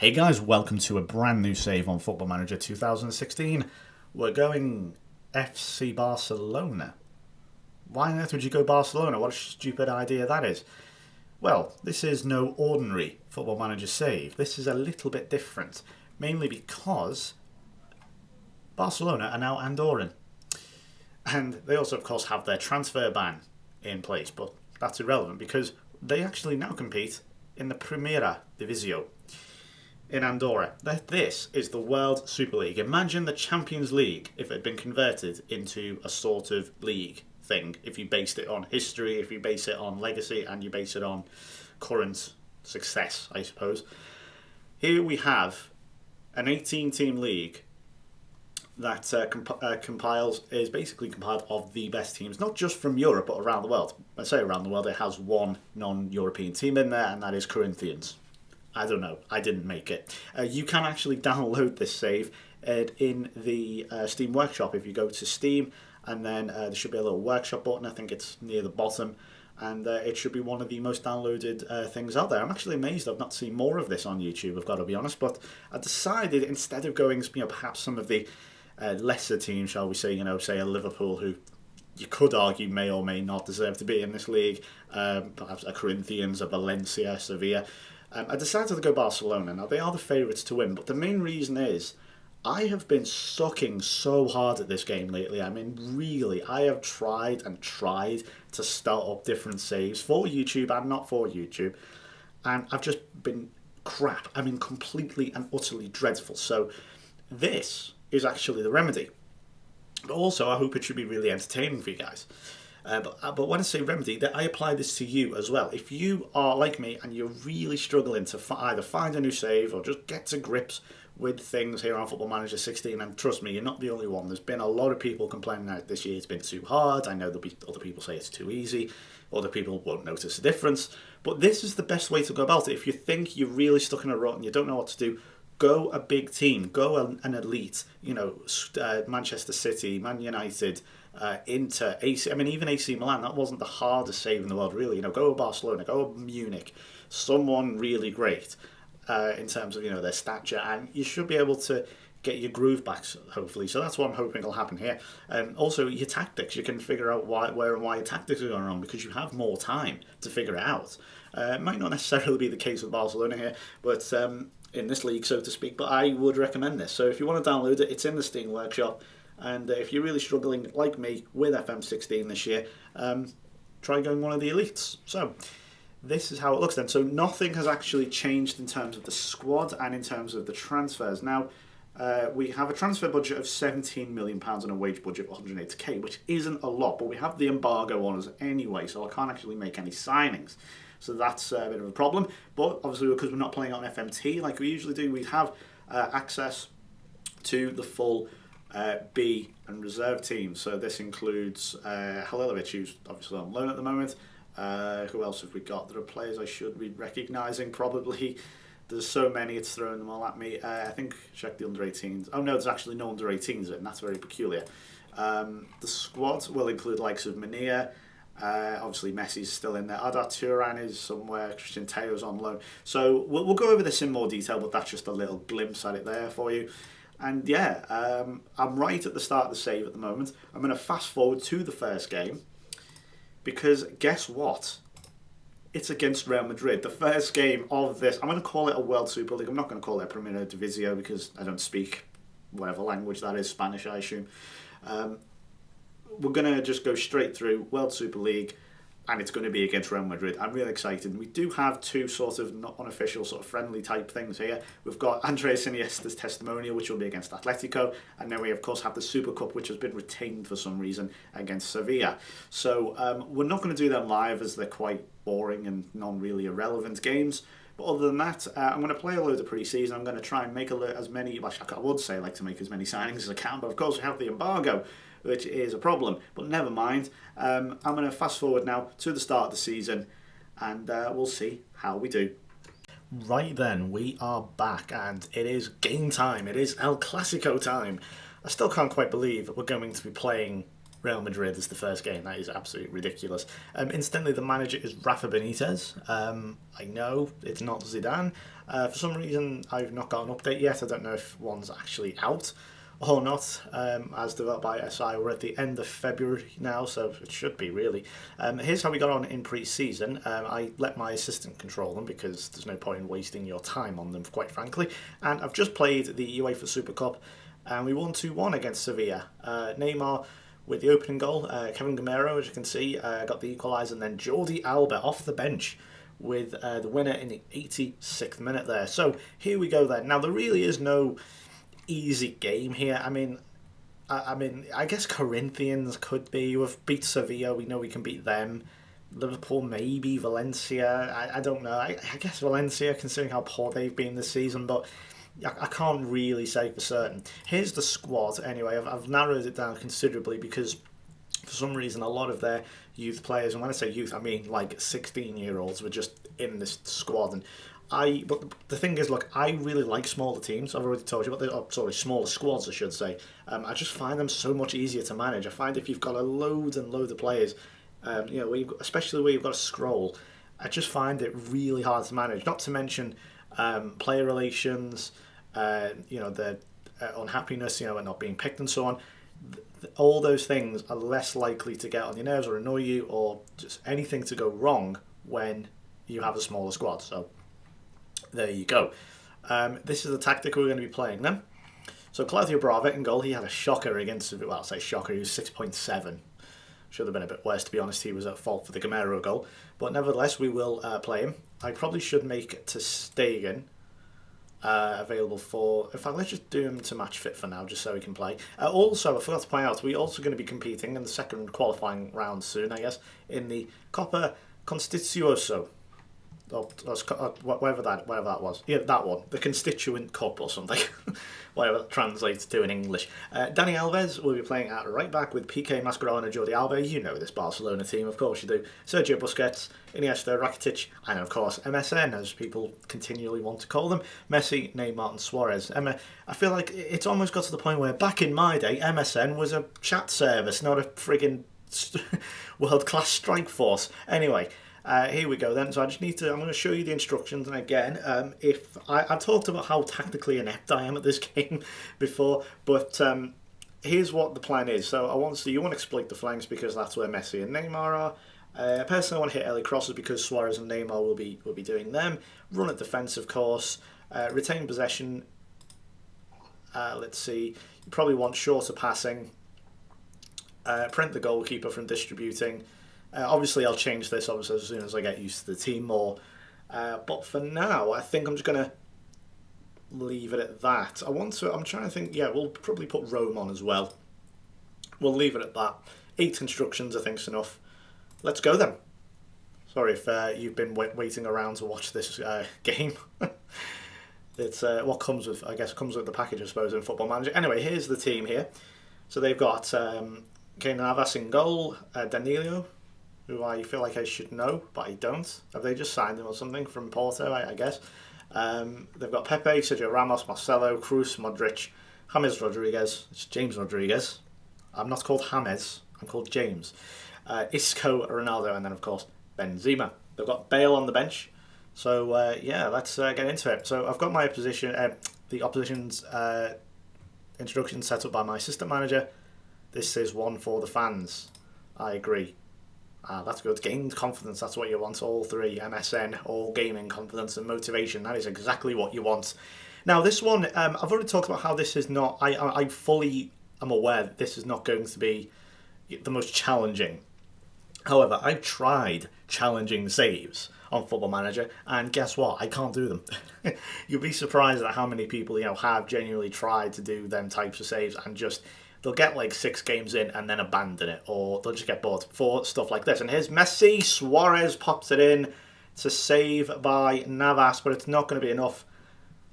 Hey guys, welcome to a brand new save on Football Manager 2016. We're going FC Barcelona. Why on earth would you go Barcelona? What a stupid idea that is. Well, this is no ordinary Football Manager save. This is a little bit different, mainly because Barcelona are now Andorran. And they also, of course, have their transfer ban in place, but that's irrelevant because they actually now compete in the Primera Divisió in Andorra. This is the World Super League. Imagine the Champions League if it had been converted into a sort of league thing. If you based it on history, if you base it on legacy, and you base it on current success, I suppose. Here we have an 18-team league that is basically compiled of the best teams, not just from Europe, but around the world. I say around the world, it has one non-European team in there, and that is Corinthians. I don't know, I didn't make it. You can actually download this save in the Steam Workshop. If you go to Steam, and then there should be a little workshop button, I think it's near the bottom, and it should be one of the most downloaded things out there. I'm actually amazed I've not seen more of this on YouTube, I've got to be honest, but I decided instead of going, perhaps some of the lesser teams, shall we say, say a Liverpool, who you could argue may or may not deserve to be in this league, perhaps a Corinthians, a Valencia, Sevilla. I decided to go Barcelona. Now, they are the favourites to win, but the main reason is I have been sucking so hard at this game lately. I mean, really, I have tried and tried to start up different saves for YouTube and not for YouTube, and I've just been crap. I mean, completely and utterly dreadful. So this is actually the remedy. But also, I hope it should be really entertaining for you guys. But when I say remedy, I apply this to you as well. If you are like me and you're really struggling to either find a new save or just get to grips with things here on Football Manager 16, and trust me, you're not the only one. There's been a lot of people complaining that this year it's been too hard. I know there'll be other people say it's too easy. Other people won't notice the difference. But this is the best way to go about it. If you think you're really stuck in a rut and you don't know what to do, go a big team. Go an elite. Manchester City, Man United, Inter, AC. I mean, even AC Milan. That wasn't the hardest save in the world, really. Go to Barcelona, go to Munich. Someone really great in terms of their stature, and you should be able to get your groove back, hopefully. So that's what I'm hoping will happen here. Also, your tactics. You can figure out where and why your tactics are going wrong because you have more time to figure it out. It might not necessarily be the case with Barcelona here, but in this league, so to speak, but I would recommend this. So if you want to download it, it's in the Steam Workshop, and if you're really struggling, like me, with FM16 this year, try going one of the elites. So this is how it looks then. So nothing has actually changed in terms of the squad and in terms of the transfers. Now, we have a transfer budget of £17 million and a wage budget of 180k, which isn't a lot, but we have the embargo on us anyway, so I can't actually make any signings. So that's a bit of a problem. But obviously, because we're not playing on FMT like we usually do, we have access to the full B and reserve team. So this includes Halilovic, who's obviously on loan at the moment. Who else have we got? There are players I should be recognising, probably. There's so many, it's throwing them all at me. I think, check the under-18s. Oh no, there's actually no under-18s in, that's very peculiar. The squad will include likes of Mania. Obviously Messi's still in there. Arda Turan is somewhere. Christian Teo's on loan. So we'll go over this in more detail, but that's just a little glimpse at it there for you. And yeah, I'm right at the start of the save at the moment. I'm going to fast forward to the first game because guess what? It's against Real Madrid. The first game of this, I'm going to call it a World Super League. I'm not going to call it a Primera Divisió because I don't speak whatever language that is, Spanish I assume. We're going to just go straight through World Super League, and it's going to be against Real Madrid. I'm really excited. We do have two sort of not unofficial, sort of friendly type things here. We've got Andres Iniesta's testimonial, which will be against Atletico, and then we of course have the Super Cup, which has been retained for some reason against Sevilla. So we're not going to do them live as they're quite boring and non-really irrelevant games. But other than that, I'm going to play a load of pre-season. I'm going to try and make as many, well, I would say I like to make as many signings as I can, but of course we have the embargo, which is a problem. But never mind. I'm going to fast forward now to the start of the season, and we'll see how we do. Right then, we are back, and it is game time. It is El Clasico time. I still can't quite believe we're going to be playing Real Madrid is the first game. That is absolutely ridiculous. Instantly, the manager is Rafa Benitez. I know it's not Zidane. For some reason, I've not got an update yet. I don't know if one's actually out or not. As developed by SI, we're at the end of February now, so it should be really. Here's how we got on in pre-season. I let my assistant control them because there's no point in wasting your time on them, quite frankly. And I've just played the UEFA Super Cup, and we won 2-1 against Sevilla. Neymar with the opening goal. Kevin Gamero, as you can see, got the equaliser, and then Jordi Alba off the bench with the winner in the 86th minute there. So here we go then. Now, there really is no easy game here. I mean, I guess Corinthians could be. We've beat Sevilla. We know we can beat them. Liverpool, maybe. Valencia. I don't know. I guess Valencia, considering how poor they've been this season, but I can't really say for certain. Here's the squad anyway. I've narrowed it down considerably because for some reason a lot of their youth players, and when I say youth I mean like 16-year-olds, were just in this squad. And but the thing is, look, I really like smaller teams. I've already told you about smaller squads I should say. I just find them so much easier to manage. I find if you've got a load of players, especially where you've got to scroll, I just find it really hard to manage. Not to mention player relations, the unhappiness, at not being picked and so on. All those things are less likely to get on your nerves or annoy you, or just anything to go wrong when you have a smaller squad. So there you go. This is the tactic we're going to be playing then. So Claudio Bravo in goal. He had a shocker against, well, I'll say shocker, he was 6.7. Should have been a bit worse, to be honest. He was at fault for the Gamero goal. But nevertheless, we will play him. I probably should make Ter Stegen available for... In fact, let's just do him to match fit for now, just so he can play. Also, I forgot to point out, we're also going to be competing in the second qualifying round soon, I guess, in the Copa Constituoso. Or whatever that was. Yeah, that one. The Constituent Cup or something. Whatever that translates to in English. Dani Alves will be playing at right back with Piqué, Mascherano and Jordi Alba. You know this Barcelona team, of course you do. Sergio Busquets, Iniesta, Rakitic, and of course MSN, as people continually want to call them. Messi, Neymar and Suarez. I feel like it's almost got to the point where back in my day, MSN was a chat service, not a friggin' world-class strike force. Anyway... here we go then. So I'm going to show you the instructions, and again, if I've talked about how tactically inept I am at this game before, but here's what the plan is. So you want to exploit the flanks because that's where Messi and Neymar are. Personally, I want to hit early crosses because Suarez and Neymar will be doing them. Run at defence, of course. Retain possession. Let's see. You probably want shorter passing. Prevent the goalkeeper from distributing. Obviously, I'll change this as soon as I get used to the team more. But for now, I think I'm just going to leave it at that. I'm trying to think, we'll probably put Rome on as well. We'll leave it at that. 8 instructions, I think, is enough. Let's go then. Sorry if you've been waiting around to watch this game. It's what comes with the package, I suppose, in Football Manager. Anyway, here's the team here. So they've got Keylor Navas in goal, Danilo, who I feel like I should know, but I don't. Have they just signed him or something from Porto, I guess? They've got Pepe, Sergio Ramos, Marcelo, Cruz, Modric, James Rodriguez. It's James Rodriguez. I'm not called James, I'm called James. Isco, Ronaldo, and then, of course, Benzema. They've got Bale on the bench. So, let's get into it. So, I've got my the opposition's instructions set up by my assistant manager. This is one for the fans. I agree. That's good. Gained confidence, that's what you want. All 3, MSN, all gaming confidence and motivation. That is exactly what you want. Now, this one, I've already talked about how this is not... I fully am aware that this is not going to be the most challenging. However, I've tried challenging saves on Football Manager, and guess what? I can't do them. You'll be surprised at how many people have genuinely tried to do them types of saves and just... They'll get like 6 games in and then abandon it, or they'll just get bored for stuff like this. And here's Messi. Suarez pops it in. It's a save by Navas, but it's not going to be enough.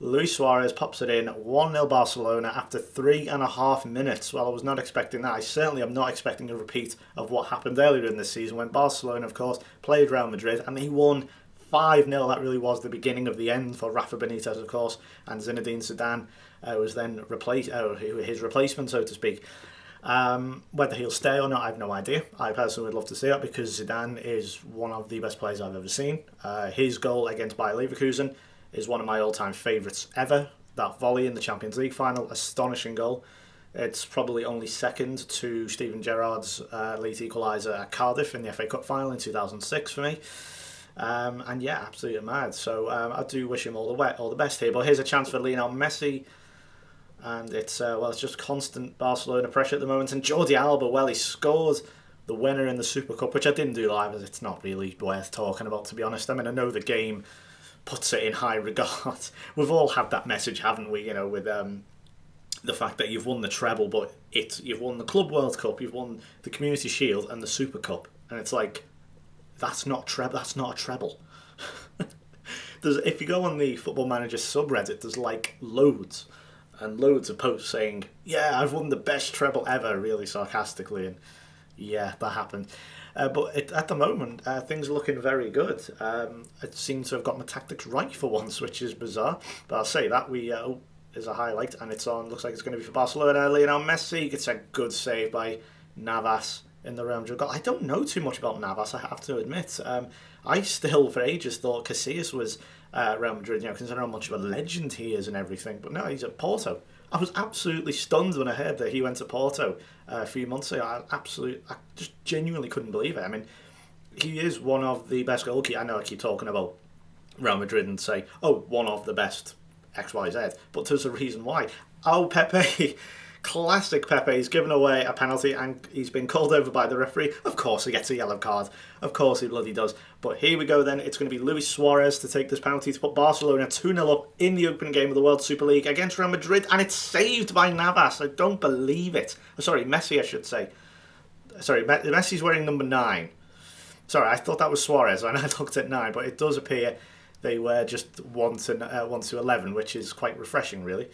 Luis Suarez pops it in. 1-0 Barcelona after 3.5 minutes. Well, I was not expecting that. I certainly am not expecting a repeat of what happened earlier in this season when Barcelona, of course, played Real Madrid and they won 5-0. That really was the beginning of the end for Rafa Benitez, of course, and Zinedine Zidane was then his replacement, so to speak. Whether he'll stay or not, I have no idea. I personally would love to see it because Zidane is one of the best players I've ever seen. His goal against Bayer Leverkusen is one of my all-time favourites ever. That volley in the Champions League final, astonishing goal. It's probably only second to Steven Gerrard's late equaliser at Cardiff in the FA Cup final in 2006 for me. And yeah, absolutely mad. So I do wish him all the best here. But here's a chance for Lionel Messi. And it's it's just constant Barcelona pressure at the moment. And Jordi Alba, well, he scored the winner in the Super Cup, which I didn't do live, as it's not really worth talking about, to be honest. I mean, I know the game puts it in high regard. We've all had that message, haven't we? You know, with the fact that you've won the treble, but you've won the Club World Cup, you've won the Community Shield and the Super Cup, and it's like that's not a treble. If you go on the Football Manager subreddit, there's like loads and loads of posts saying, yeah, I've won the best treble ever, really sarcastically, and yeah, that happened. But at the moment, things are looking very good. It seems to have got my tactics right for once, which is bizarre. But I'll say that is a highlight, and it's on. Looks like it's going to be for Barcelona. Lionel Messi gets a good save by Navas in the Real Madrid goal. I don't know too much about Navas, I have to admit. I still, for ages, thought Casillas was Real Madrid, considering how much of a legend he is and everything. But no, he's at Porto. I was absolutely stunned when I heard that he went to Porto a few months ago. I just genuinely couldn't believe it. I mean, he is one of the best goalkeepers. I know I keep talking about Real Madrid and say, oh, one of the best XYZ, but there's a reason why. Oh, Pepe. Classic Pepe. He's given away a penalty and he's been called over by the referee. Of course he gets a yellow card. Of course he bloody does. But here we go then. It's going to be Luis Suarez to take this penalty to put Barcelona 2-0 up in the opening game of the World Super League against Real Madrid, and it's saved by Navas. I don't believe it. Sorry, Messi I should say. Sorry, Messi's wearing number 9. Sorry, I thought that was Suarez and I looked at 9, but it does appear they were just 1 to 11, which is quite refreshing, really.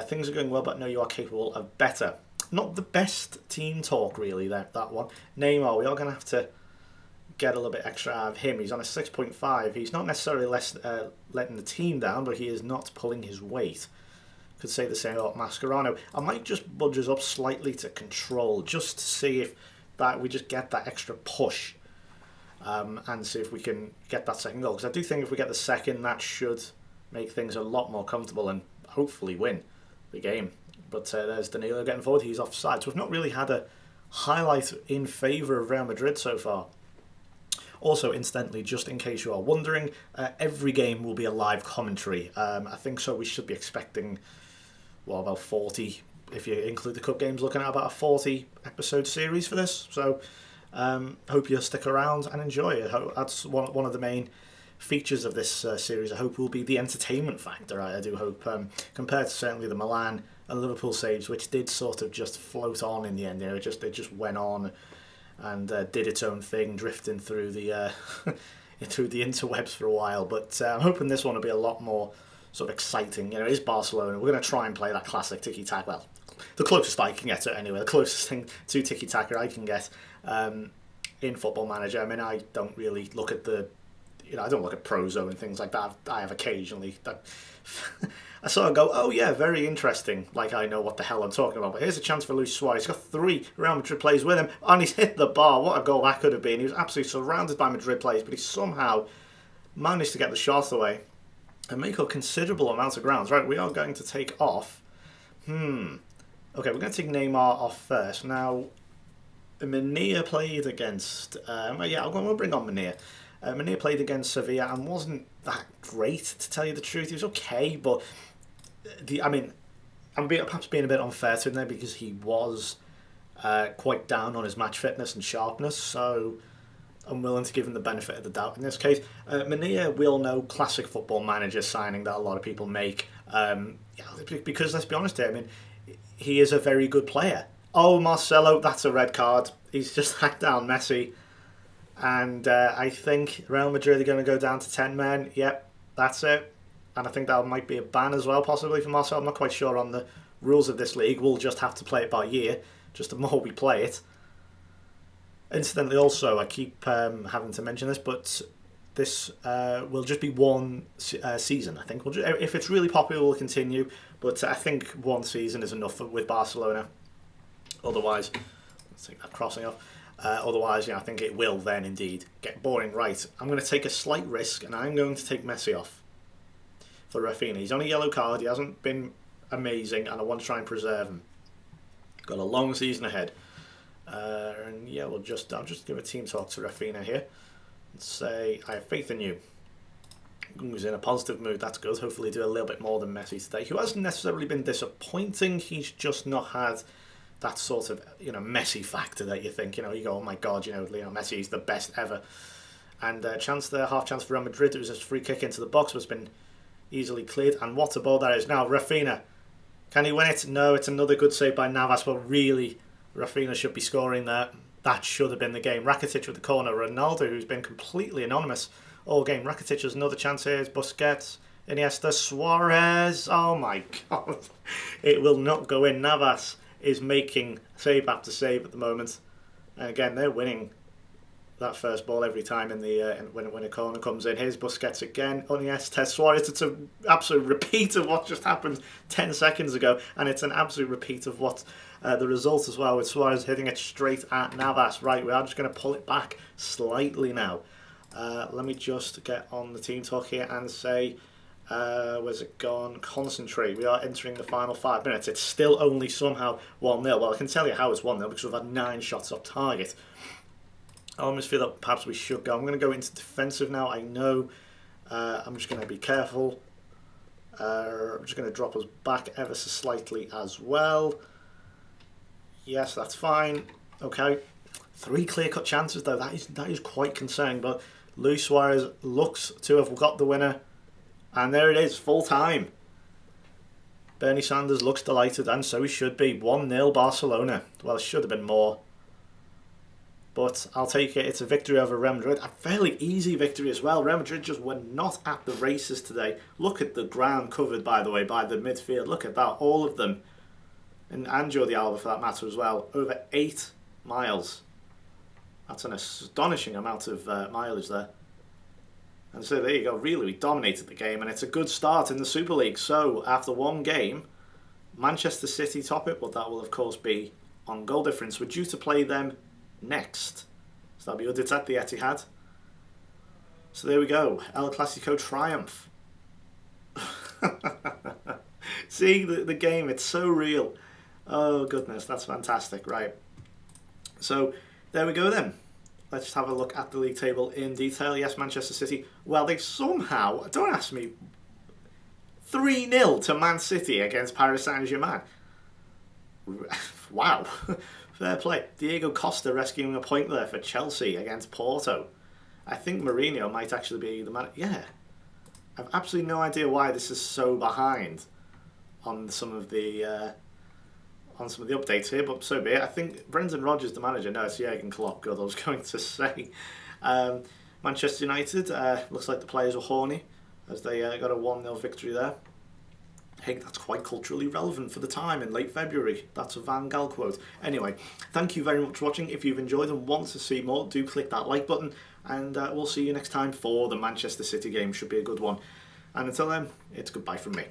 Things are going well, but no, you are capable of better. Not the best team talk, really, that one. Neymar, we are going to have to get a little bit extra out of him. He's on a 6.5. He's not necessarily letting the team down, but he is not pulling his weight. Could say the same about Mascherano. I might just budge us up slightly to control, just to see if we just get that extra push. And see if we can get that second goal. Because I do think if we get the second, that should make things a lot more comfortable and hopefully win the game. But there's Danilo getting forward. He's offside. So we've not really had a highlight in favour of Real Madrid so far. Also, incidentally, just in case you are wondering, every game will be a live commentary. I think so. We should be expecting, about 40, if you include the cup games, looking at about a 40 episode series for this. So hope you'll stick around and enjoy it. That's one of the main features of this series. I hope will be the entertainment factor. I do hope, compared to certainly the Milan and Liverpool saves, which did sort of just float on in the end. It just went on and did its own thing, drifting through the through the interwebs for a while. But I'm hoping this one will be a lot more sort of exciting. It is Barcelona. We're going to try and play that classic tiki-taka. Well, the closest I can get to it anyway. The closest thing to tiki-taka I can get in Football Manager. I mean, I don't really look at I don't look at Prozo and things like that. I have occasionally. I sort of go, oh yeah, very interesting. Like I know what the hell I'm talking about. But here's a chance for Luis Suarez. He's got 3 Real Madrid players with him, and he's hit the bar. What a goal that could have been. He was absolutely surrounded by Madrid players, but he somehow managed to get the shot away and make up considerable amounts of grounds. Right, we are going to take off. Okay, we're going to take Neymar off first. Now, Munir played against... we'll bring on Munir. Munir played against Sevilla and wasn't that great, to tell you the truth. He was okay, but I'm perhaps being a bit unfair to him there because he was quite down on his match fitness and sharpness, so I'm willing to give him the benefit of the doubt in this case. Munir, we all know, classic Football Manager signing that a lot of people make, because let's be honest here, he is a very good player. Oh, Marcelo, that's a red card. He's just hacked down Messi. And I think Real Madrid are going to go down to 10 men. Yep, that's it. And I think that might be a ban as well, possibly, for Marcelo. I'm not quite sure on the rules of this league. We'll just have to play it by year, just the more we play it. Incidentally, also, I keep having to mention this, but this will just be one season, I think. If it's really popular, we'll continue. But I think one season is enough with Barcelona. Otherwise, let's take that crossing off. Otherwise, I think it will then indeed get boring. Right, I'm going to take a slight risk, and I'm going to take Messi off for Rafinha. He's on a yellow card. He hasn't been amazing, and I want to try and preserve him. Got a long season ahead. And yeah, I'll just give a team talk to Rafinha here and say, I have faith in you. He's in a positive mood, that's good. Hopefully do a little bit more than Messi today, who hasn't necessarily been disappointing. He's just not had that sort of, Messi factor that you think, you go, oh my God, Lionel Messi is the best ever. And chance there, half chance for Real Madrid. It was just a free kick into the box, but it's been easily cleared. And what a ball that is. Now, Rafinha, can he win it? No, it's another good save by Navas, but really, Rafinha should be scoring there. That should have been the game. Rakitic with the corner. Ronaldo, who's been completely anonymous all game. Rakitic has another chance here. Busquets, Iniesta, Suarez. Oh my God. It will not go in. Navas is making save after save at the moment. And again, they're winning that first ball every time in the when a corner comes in. Here's Busquets again. Iniesta, Suarez. It's an absolute repeat of what just happened 10 seconds ago. And it's an absolute repeat of what the result as well, with Suarez hitting it straight at Navas. Right, we are just going to pull it back slightly now. Let me just get on the team talk here and say, where's it gone? Concentrate. We are entering the final 5 minutes. It's still only somehow 1-0. Well, I can tell you how it's 1-0 because we've had 9 shots off target. I almost feel that perhaps we should go. I'm going to go into defensive now. I know. I'm just going to be careful. I'm just going to drop us back ever so slightly as well. Yes, that's fine. Okay. 3 clear-cut chances, though. That is quite concerning. But Luis Suarez looks to have got the winner. And there it is, full time. Bernie Sanders looks delighted, and so he should be. 1-0 Barcelona. Well, it should have been more. But I'll take it. It's a victory over Real Madrid. A fairly easy victory as well. Real Madrid just were not at the races today. Look at the ground covered, by the way, by the midfield. Look at that. All of them. And Jordi Alba, for that matter, as well. Over 8 miles. That's an astonishing amount of mileage there. And so there you go. Really, we dominated the game. And it's a good start in the Super League. So, after one game, Manchester City top it. But that will, of course, be on goal difference. We're due to play them next. So that'll be good. It's at the Etihad. So there we go. El Clasico triumph. See the game, it's so real. Oh goodness, that's fantastic. Right. So there we go then. Let's just have a look at the league table in detail. Yes, Manchester City. Well, they somehow, don't ask me, 3-0 to Man City against Paris Saint-Germain. Wow. Fair play. Diego Costa rescuing a point there for Chelsea against Porto. I think Mourinho might actually be the man. Yeah. I've absolutely no idea why this is so behind on some of the updates here, but so be it. I think Brendan Rodgers, the manager, no, it's Jurgen Klopp, good, I was going to say. Manchester United, looks like the players were horny as they got a 1-0 victory there. Hey, that's quite culturally relevant for the time in late February. That's a Van Gaal quote. Anyway, thank you very much for watching. If you've enjoyed and want to see more, do click that like button. And we'll see you next time for the Manchester City game. Should be a good one. And until then, it's goodbye from me.